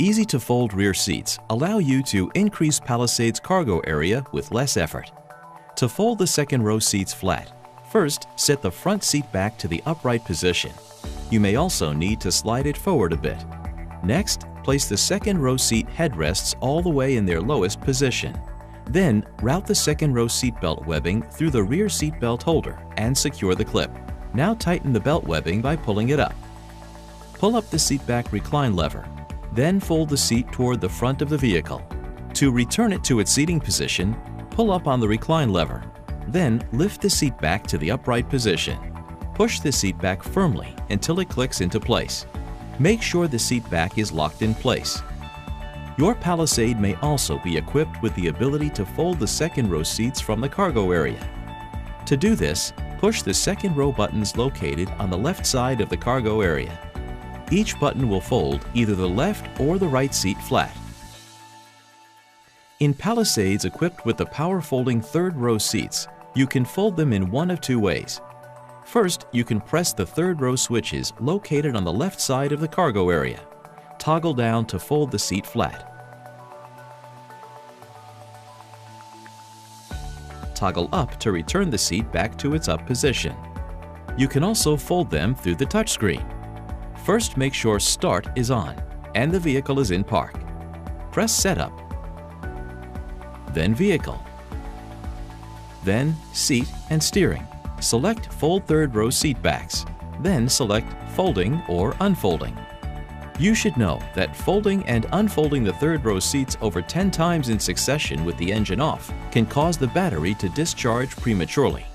Easy-to-fold rear seats allow you to increase Palisade's cargo area with less effort. To fold the second row seats flat, first set the front seat back to the upright position. You may also need to slide it forward a bit. Next, place the second row seat headrests all the way in their lowest position. Then, route the second row seatbelt webbing through the rear seatbelt holder and secure the clip. Now tighten the belt webbing by pulling it up. Pull up the seatback recline lever. Then fold the seat toward the front of the vehicle. To return it to its seating position, pull up on the recline lever. Then lift the seat back to the upright position. Push the seat back firmly until it clicks into place. Make sure the seat back is locked in place. Your Palisade may also be equipped with the ability to fold the second row seats from the cargo area. To do this, push the second row buttons located on the left side of the cargo area. Each button will fold either the left or the right seat flat. In Palisades equipped with the power folding third row seats, you can fold them in one of two ways. First, you can press the third row switches located on the left side of the cargo area. Toggle down to fold the seat flat. Toggle up to return the seat back to its up position. You can also fold them through the touchscreen. First, make sure Start is on and the vehicle is in park. Press Setup, then Vehicle, then Seat and Steering. Select Fold third row seat backs, then select Folding or Unfolding. You should know that folding and unfolding the third row seats over 10 times in succession with the engine off can cause the battery to discharge prematurely.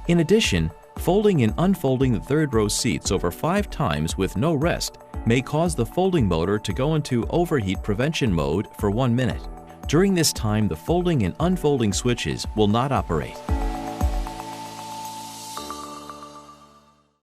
In addition, folding and unfolding the third row seats over 5 times with no rest may cause the folding motor to go into overheat prevention mode for 1 minute. During this time, the folding and unfolding switches will not operate.